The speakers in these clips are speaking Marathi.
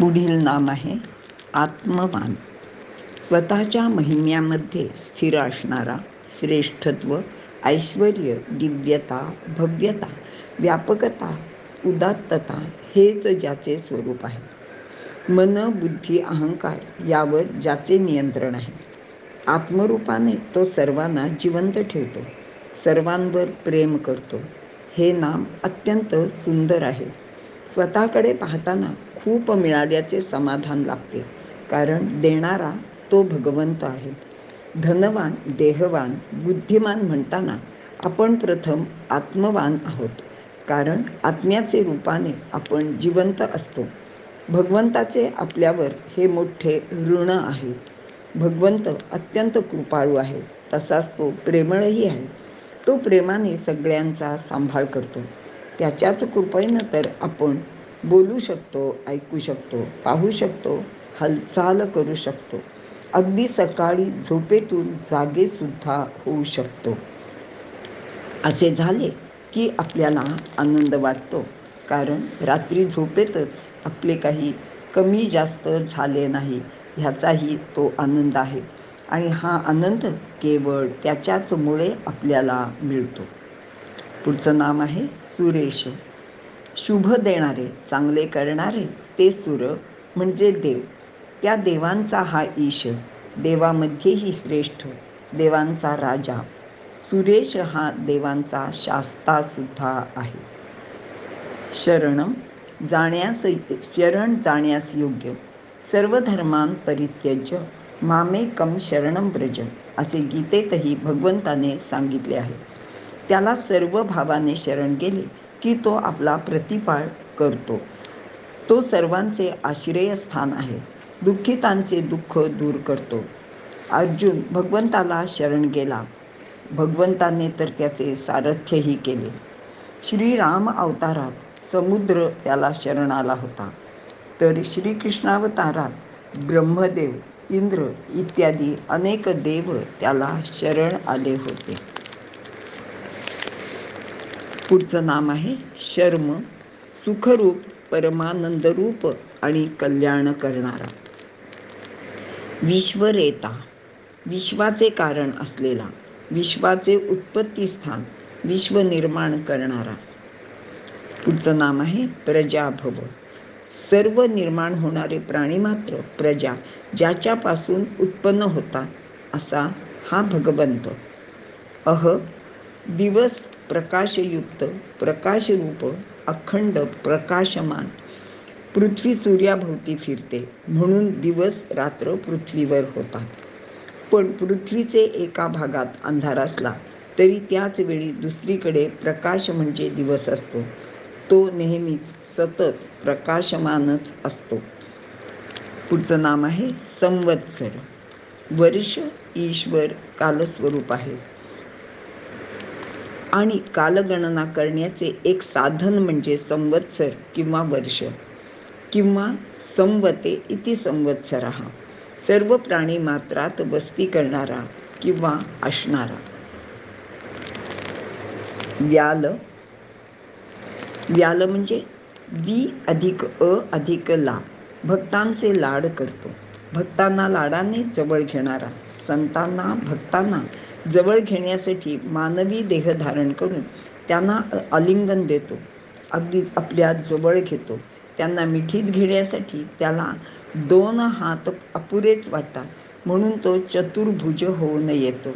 पुढील नाम आहे आत्मवान. स्वतःच्या महिम्यामध्ये स्थिर असणारा, श्रेष्ठत्व, ऐश्वर्य, दिव्यता, भव्यता, व्यापकता, उदात्तता हेच ज्याचे स्वरूप आहे. मन, बुद्धी, अहंकार यावर ज्याचे नियंत्रण आहे. आत्मरूपाने तो सर्वांना जिवंत ठेवतो, सर्वांवर प्रेम करतो. हे नाम अत्यंत सुंदर आहे. स्वतःकडे पाहताना खूप मिळाल्याचे समाधान लागते, कारण देणारा तो भगवंत आहे. धनवान, देहवान, बुद्धिमान म्हणताना आपण प्रथम आत्मवान आहोत, कारण आत्म्याचे रूपाने आपण जिवंत असतो. भगवंताचे आपल्यावर हे मोठे ऋण आहे. भगवंत अत्यंत कृपाळू आहे, तसाच तो प्रेमळही आहे. तो प्रेमाने सगळ्यांचा सांभाळ करतो. त्याच्याच कृपेनं तर आपण बोलू शकतो, ऐकू शकतो, पाहू शकतो, हालचाल करू शकतो. अगदी सकाळी झोपेतून जागेसुद्धा होऊ शकतो. असे झाले की आपल्याला आनंद वाटतो, कारण रात्री झोपेतच आपले काही कमी जास्त झाले नाही ह्याचाही तो आनंद आहे. आणि हा आनंद केवळ त्याच्याचमुळे आपल्याला मिळतो. पुढचं नाम आहे सुरेश. शुभ देणारे, चांगले करणारे ते सुर म्हणजे देव. त्या देवांचा हा ईश, देवामध्येही श्रेष्ठ, देवांचा राजा. सुरेश हा देवांचा शास्ता सुद्धा आहे. शरण जाण्यास योग्य. सर्व धर्मान परित्यज्य मामेकम शरणं व्रज असे गीतेतही भगवंताने सांगितले आहे. त्याला सर्व भावाने शरण गेले की तो आपला प्रतिपाळ करतो. तो सर्वांचे आश्रयस्थान आहे. दुःखितांचे दुःख दूर करतो. अर्जुन भगवंताला शरण गेला. भगवंताने तर त्याचे सारथ्यही केले. श्रीराम अवतारात समुद्र त्याला शरण आला होता, तर श्रीकृष्णावतारात ब्रह्मदेव, इंद्र इत्यादी अनेक देव त्याला शरण आले होते. पुढचं नाम आहे शर्म. सुखरूप, परमानंदरूप आणि कल्याण करणारा. विश्वरेता, विश्वाचे कारण असलेला, विश्वाचे उत्पत्ती स्थान, विश्व निर्माण करणारा. पुढचं नाम आहे प्रजाभव. सर्व निर्माण होणारे प्राणी मात्र प्रजा, ज्याच्यापासून उत्पन्न होतात असा हा भगवंत. दिवस प्रकाशयुक्त, प्रकाशरूप, अखंड प्रकाशमान. पृथ्वी सूर्याभोवती फिरते, म्हणून दिवस रात्र पृथ्वीवर होतात. पण पृथ्वीचे एका भागात अंधार असला तरी त्याच वेळी दुसरीकडे प्रकाश म्हणजे दिवस असतो. तो नेहमीच सतत प्रकाशमानच असतो. पुढचं नाम आहे संवत्सर. वर्ष ईश्वर कालस्वरूप आहे आणि कालगणना करण्याचे एक साधन म्हणजे संवत्सर किंवा वर्ष किंवा संवते इति संवत्सरः. सर्व प्राणी मात्रात वस्ती करणारा किंवा असणारा. व्याल. व्याल म्हणजे वि अधिक अ अधिक ला. भक्तांचे लाड करतो. भक्तांना लाडाने जवळ घेणारा. संतांना, भक्तांना जवळ घेण्यासाठी मानवी देह धारण करून त्यांना आलिंगन देतो, अगदी आपल्या जवळ घेतो. त्यांना मिठीत घेण्यासाठी त्याला 2 हात अपुरेच वाटतात, म्हणून तो चतुर्भुज होऊन येतो.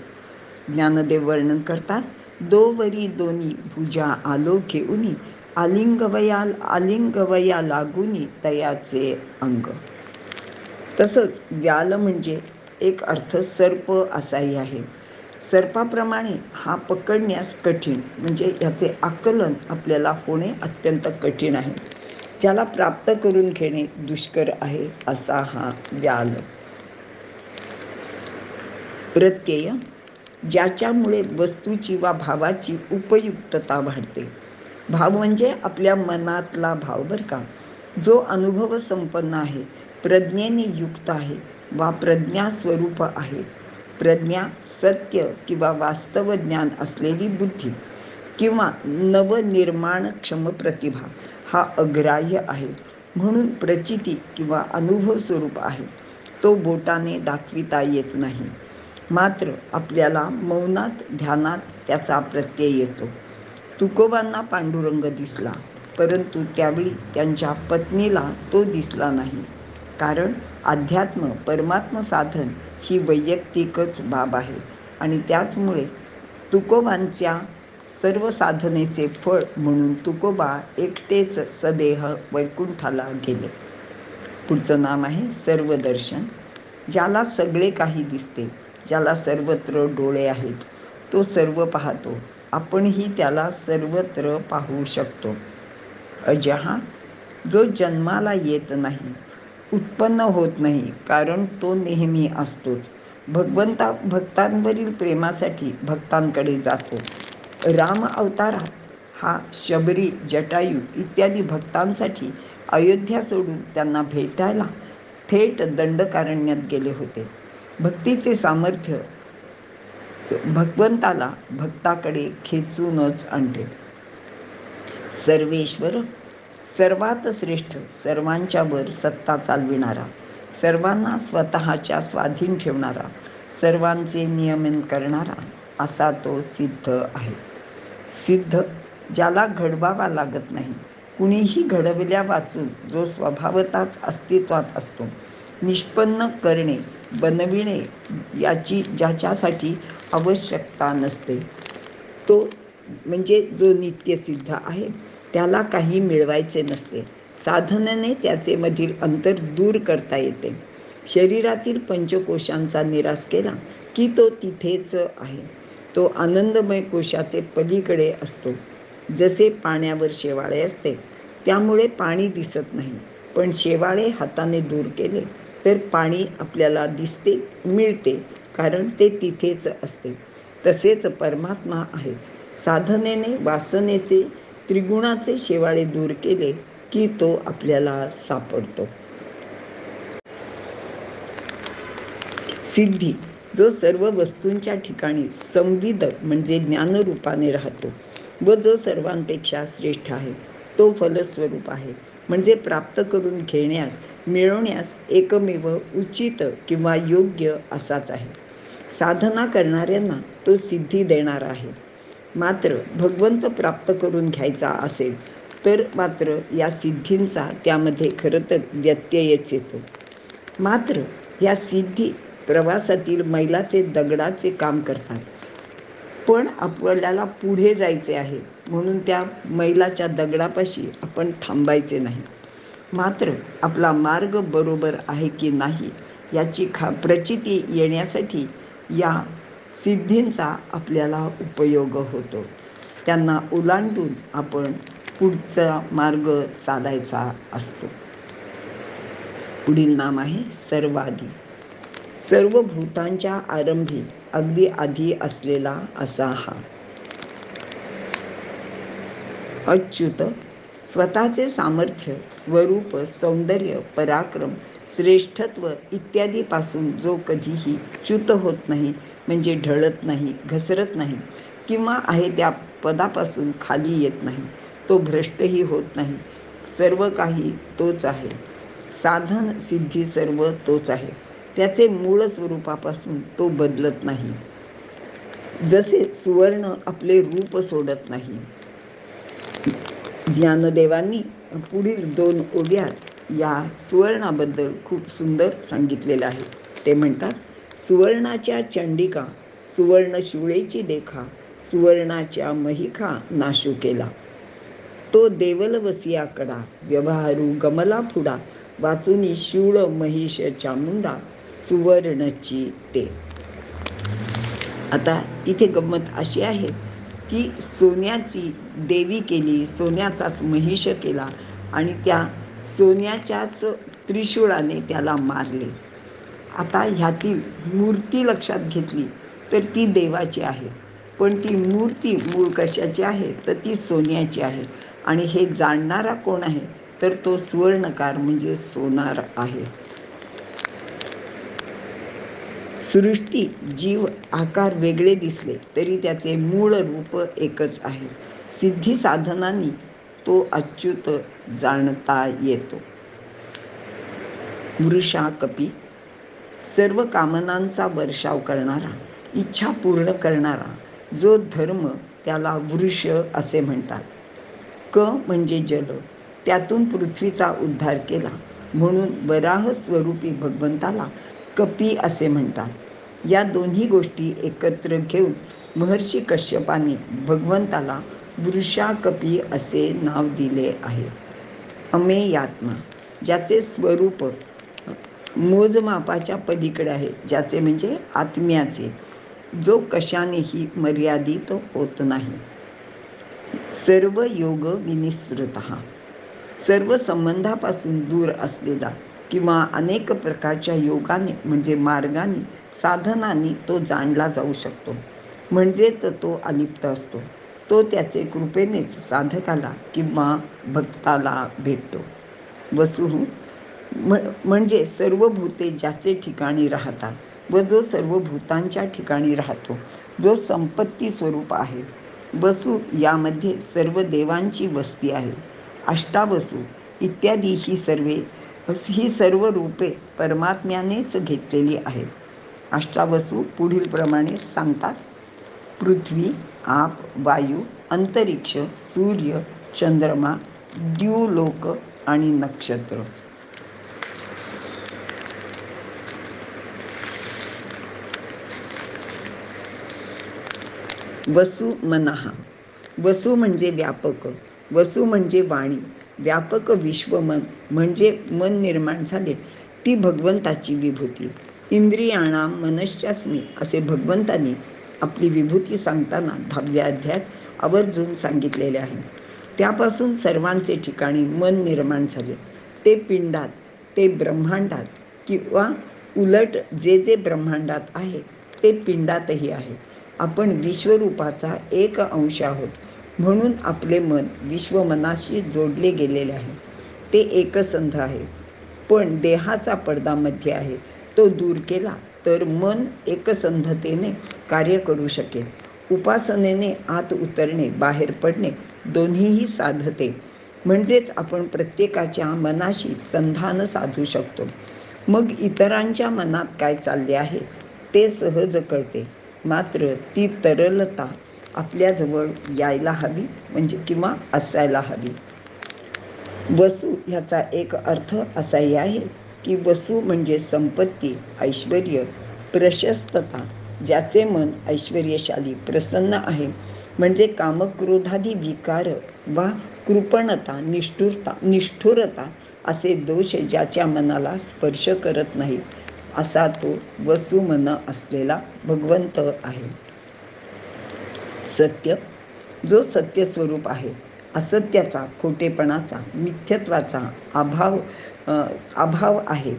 ज्ञानदेव वर्णन करतात, दोवरी दोन्ही भुजा आलो घेऊनी, आलिंगवया लागुनी तयाचे अंग. तसंच व्याल म्हणजे एक अर्थ सर्प असाही आहे. सर्पाप्रमाणे हा पकडण्यास कठीण, म्हणजे याचे आकलन आपल्याला होणे अत्यंत कठीण आहे. ज्याला प्राप्त करून घेणे दुष्कर आहे असा हा व्याल. प्रत्यय, ज्याच्यामुळे वस्तूची वा भावाची उपयुक्तता वाढते. भाव म्हणजे आपल्या मनातला भाव बरं का. जो अनुभव संपन्न आहे, प्रज्ञेने युक्त आहे वा प्रज्ञास्वरूप आहे. प्रज्ञा, सत्य किंवा वास्तव ज्ञान असलेली बुद्धी किंवा नवनिर्माणक्षम प्रतिभा हा अग्राह्य आहे. म्हणून प्रचिती किंवा अनुभव स्वरूप आहे. तो बोटाने दाखविता येत नाही. मात्र आपल्याला मौनात ध्यानात त्याचा प्रत्यय येतो. तुकोबांना पांडुरंग दिसला, परंतु त्यावेळी त्यांच्या पत्नीला तो दिसला नाही. कारण अध्यात्म परमात्म साधन ही वैयक्तिकच बाब आहे आणि त्याचमुळे तुकोबांच्या सर्व साधनेचे फळ म्हणून तुकोबा एकटेच सदेह वैकुंठाला गेले. पुढचं नाम आहे सर्वदर्शन. ज्याला सगळे काही दिसते, ज्याला सर्वत्र डोळे आहेत, तो सर्व पाहतो. आपणही त्याला सर्वत्र पाहू शकतो. अजहा, जो जन्माला येत नाही, उत्पन्न होत नाही, कारण तो नेहमी असतोच. भक्तांवरील प्रेमासाठी भक्तांकडे जातो. राम अवतारात हा शबरी, जटायू इत्यादी भक्तांसाठी अयोध्या सोडून त्यांना भेटायला थेट दंडकारण्यात गेले होते. भक्तीचे सामर्थ्य भगवंताला भक्ताकडे खेचूनच आणते. सर्वेश्वर, सर्वात श्रेष्ठ, सर्वांच्या वर सत्ता चालविणारा, सर्वांना स्वतःच्या स्वाधीन ठेवणारा, सर्वांचे नियमन करणारा असा तो सिद्ध आहे. सिद्ध, ज्याला घडवावा लागत नाही, कुणीही घडवल्या वाचून जो स्वभावताच अस्तित्वात असतो. निष्पन्न करणे, बनविणे याची ज्याच्यासाठी आवश्यकता नसते, तो म्हणजे जो नित्यसिद्ध आहे, त्याला काही मिळवायचे नसते. साधनेने त्याचे मधील अंतर दूर करता येते. शरीरातील पंचकोशांचा निराश केला की तो तिथेच आहे. तो आनंदमय कोशाचे पलीकडे असतो. जसे पाण्यावर शेवाळे असते, त्यामुळे पाणी दिसत नाही, पण शेवाळे हाताने दूर केले तर पाणी आपल्याला दिसते, मिळते, कारण ते तिथेच असते. तसेच परमात्मा आहेच. साधनेने वासनेचे, त्रिगुणाचे शेवाळे दूर केले की तो आपल्याला सापडतो. सिद्धी, जो सर्व वस्तूंच्या ठिकाणी संविदक म्हणजे ज्ञानरूपाने राहतो व जो सर्वांपेक्षा श्रेष्ठ आहे, तो फलस्वरूप आहे, म्हणजे प्राप्त करून घेण्यास, मिळवण्यास एकमेव उचित किंवा योग्य असाच आहे. साधना करणाऱ्यांना तो सिद्धी देणार आहे. मात्र भगवंत प्राप्त करून घ्यायचा असेल तर मात्र या सिद्धींचा त्यामध्ये खरं तर व्यत्ययच येतो. मात्र या सिद्धी प्रवासातील मैलाचे दगडाचे काम करतात. पण आपल्याला पुढे जायचे आहे, म्हणून त्या मैलाच्या दगडापाशी आपण थांबायचे नाही. मात्र आपला मार्ग बरोबर आहे की नाही याची प्रचिती येण्यासाठी या सिद्धींचा आपल्याला उपयोग होतो. त्यांना ओलांडून आपण पुढचा मार्ग चालायचा असतो. पुढील नाम आहे सर्वादी. सर्व भूतांच्या आरंभी अगदी आधी असलेला असा हा अच्युत, स्वतःचे सामर्थ्य, स्वरूप, सौंदर्य, पराक्रम, श्रेष्ठत्व इत्यादी पासून जो कधीही च्युत होत नाही, म्हणजे ढळत नाही, घसरत नाही, किंवा आहे त्या पदापासून खाली येत नाही, तो भ्रष्टही होत नाही. सर्व काही तोच आहे. साधन सिद्धी सर्व तोच आहे. त्याचे मूळ स्वरूपापासून तो बदलत नाही. जसे सुवर्ण आपले रूप सोडत नाही. ज्ञानदेवांनी पुढील 2 ओव्यात या सुवर्णाबद्दल खूप सुंदर सांगितलेलं आहे. ते म्हणतात, सुवर्णाच्या चंडिका, सुवर्ण शिवळेची देखा, सुवर्णाच्या महिखा नाशू केला. तो देवल वसिया कडा, व्यवहारू गमला पुढा, वाचुनी शूळ महिष चामुंडा, सुवर्णची ते. आता इथे गंमत अशी आहे की सोन्याची देवी केली, सोन्याचाच महिष केला आणि त्या सोन्याच्याच त्रिशूळाने त्याला मारले. आता ह्यातील मूर्ती लक्षात घेतली तर ती देवाची आहे, पण ती मूर्ती मूळ कशाची आहे तर ती सोन्याची आहे. आणि हे जाणणारा कोण आहे तर तो सुवर्णकार म्हणजे सोनार आहे. सृष्टी, जीव, आकार वेगळे दिसले तरी त्याचे मूळ रूप एकच आहे. सिद्धी साधनांनी तो अच्युत जाणता येतो. वृषा कपी, सर्व कामनांचा वर्षाव करणारा, इच्छा पूर्ण करणारा जो धर्म, त्याला वृष असे म्हणतात. क म्हणजे जल, त्यातून पृथ्वीचा उद्धार केला म्हणून वराह स्वरूपी भगवंताला कपी असे म्हणतात. या दोन्ही गोष्टी एकत्र घेऊन महर्षी कश्यपाने भगवंताला वृषाकपी असे नाव दिले आहे. अमेयात्मा, ज्याचे स्वरूप मोजमापाच्या पलीकडे आहे, ज्याचे म्हणजे आत्म्याचे, जो कशानेही मर्यादित होत नाही. सर्व योग विनिसृतः, सर्व संबंधापासून दूर असलेला किंवा अनेक प्रकारच्या योगाने म्हणजे मार्गाने, साधनाने तो जाणला जाऊ शकतो. म्हणजेच तो अलिप्त असतो. तो त्याचे कृपेनेच साधकाला किंवा भक्ताला भेटतो. वसुः म्हणजे सर्व भूते ज्याचे ठिकाणी राहतात व जो सर्व भूतांच्या ठिकाणी राहतो, जो संपत्ती स्वरूप आहे. वसु यामध्ये सर्व देवांची वस्ती आहे. अष्टावसु इत्यादी ही सर्व रूपे परमात्म्यानेच घेतलेली आहेत. अष्टावसु पुढील प्रमाणे सांगतात: पृथ्वी, आप, वायू, अंतरिक्ष, सूर्य, चंद्रमा, द्युलोक आणि नक्षत्र. वसु मनः, वसु म्हणजे व्यापक, वसु म्हणजे वाणी. व्यापक विश्वमन म्हणजे मन निर्माण झाले, ती भगवंताची विभूती. इंद्रियाणाम मनश्चास्मी असे भगवंतांनी आपली विभूती सांगताना 10व्या अध्यायात आवर्जून सांगितलेले आहे. त्यापासून सर्वांचे ठिकाणी मन निर्माण झाले. ते पिंडात, ते ब्रह्मांडात, किंवा उलट जे जे ब्रह्मांडात आहे ते पिंडातही आहे. आपण विश्वरूपाचा एक अंश आहोत, म्हणून आपले मन विश्वमनाशी जोडले गेलेले आहे. ते एकसंध आहे. पण देहाचा पडदा मध्ये आहे, तो दूर केला तर मन एकसंधतेने कार्य करू शकेल. उपासनेने आत उतरणे, बाहेर पडणे दोन्हीही साधते. म्हणजेच आपण प्रत्येकाच्या मनाशी संधान साधू शकतो. मग इतरांच्या मनात काय चालले आहे ते सहज कळते. मात्र ती तरलता आपल्याजवळ यायला हवी, म्हणजे किंवा असायला हवी. वसु ह्याचा एक अर्थ असाही आहे की वसु म्हणजे संपत्ती, ऐश्वर्य, प्रशस्तता. ज्याचे मन ऐश्वर्यशाली, प्रसन्न आहे, म्हणजे कामक्रोधादी विकार वा कृपणता, निष्ठुरता असे दोष ज्याच्या मनाला स्पर्श करत नाहीत, असा तो वसुमन असलेला भगवंत आहे. सत्य, जो सत्य स्वरूप आहे, असत्याचा, खोटेपणाचा, मिथ्यत्वाचा अभाव आहे.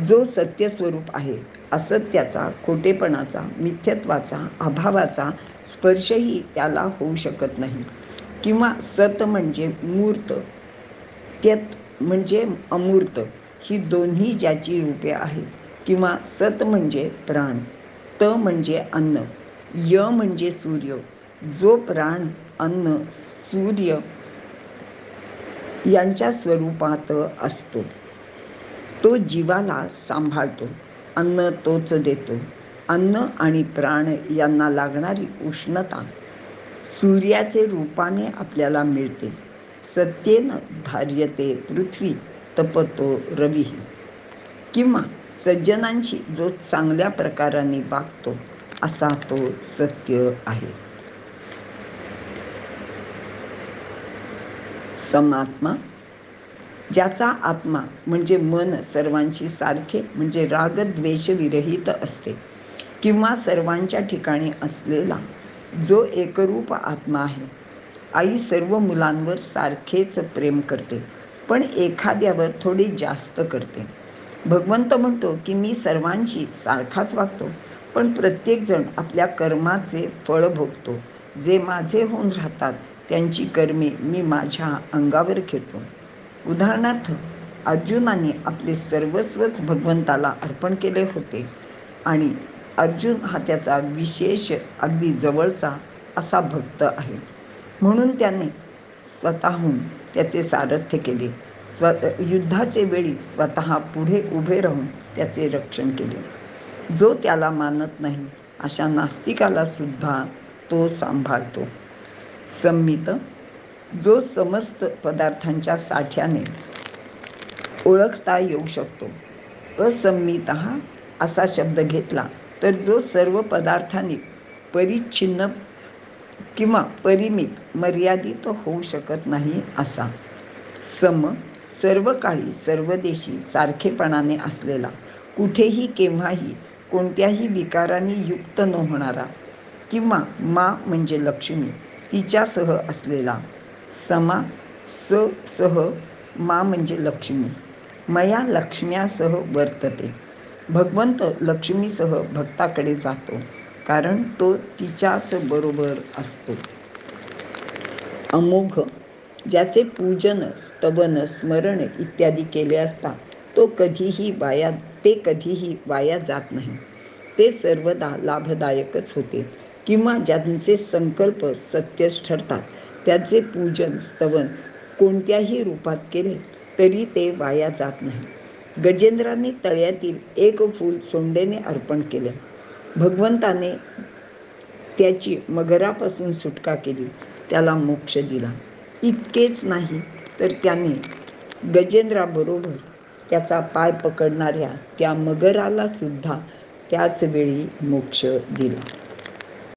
जो सत्य स्वरूप आहे, असत्याचा, खोटेपणाचा, मिथ्यत्वाचा, अभावाचा स्पर्शही त्याला होऊ शकत नाही. किंवा सत म्हणजे मूर्त, त्यत म्हणजे अमूर्त, ही दोन्ही ज्याची रूपे आहेत. किंवा सत म्हणजे प्राण, त म्हणजे अन्न, य म्हणजे सूर्य. जो प्राण, अन्न, सूर्य यांच्या स्वरूपात असतो, तो जीवाला सांभाळतो. अन्न तोच देतो. अन्न आणि प्राण यांना लागणारी उष्णता सूर्याचे रूपाने आपल्याला मिळते. सत्येन धार्यते पृथ्वी, तपतो रविः. किंवा सज्जनांशी जो चांगल्या प्रकाराने वागतो, असा तो सत्य आहे. समात्मा, ज्याचा आत्मा म्हणजे मन सर्वांशी सारखे, म्हणजे रागद्वेष विरहित असते, किंवा सर्वांच्या ठिकाणी असलेला जो एकरूप आत्मा आहे. आई सर्व मुलांवर सारखेच प्रेम करते, पण एखाद्यावर थोडी जास्त करते. भगवंत म्हणतो की मी सर्वांशी सारखाच वागतो, पण प्रत्येकजण आपल्या कर्माचे फळ भोगतो. जे माझे होऊन राहतात त्यांची कर्मे मी माझ्या अंगावर घेतो. उदाहरणार्थ, अर्जुनाने आपले सर्वस्वच भगवंताला अर्पण केले होते, आणि अर्जुन हा त्याचा विशेष, अगदी जवळचा असा भक्त आहे. म्हणून त्याने स्वतःहून त्याचे सारथ्य केले. युद्धाचे वेळी स्वतः पुढे उभे राहून त्याचे रक्षण केले. जो त्याला मानत नाही अशा नास्तिकाला सुद्धा तो सांभाळतो. संमित, जो समस्त पदार्थांच्या साठ्याने ओळखता येऊ शकतो. असंमित असा शब्द घेतला तर जो सर्व पदार्थांनी परिच्छिन्न किंवा परिमित मर्यादित होऊ शकत नाही असा. सम, सर्व काळी सर्व देशी सारखेपणाने असलेला, कुठेही केव्हाही कोणत्याही विकाराने युक्त न होणारा, किंवा मा म्हणजे लक्ष्मी तिच्यासह असलेला. समा स सह मा म्हणजे लक्ष्मी. मया लक्ष्म्यासह वर्तते. भगवंत लक्ष्मीसह भक्ताकडे जातो कारण तो तिच्याच बरोबर असतो. अमोघ, ज्याचे पूजन, स्तवन, स्मरण इत्यादी केले असता ते कधीही वाया जात नाही. ते सर्वदा लाभदायकच होते. किंवा ज्यांचे संकल्प सत्यच ठरतात त्याचे पूजन, स्तवन कोणत्याही रूपात केले तरी ते वाया जात नाही. गजेंद्राने तळ्यातील एक फूल सोंडेने अर्पण केले. भगवंताने त्याची मगरापासून सुटका केली, त्याला मोक्ष दिला. इतकेच नाही तर त्याने गजेंद्राबरोबर त्याचा पाय पकडणाऱ्या त्या मगराला सुद्धा त्याच वेळी मोक्ष दिला.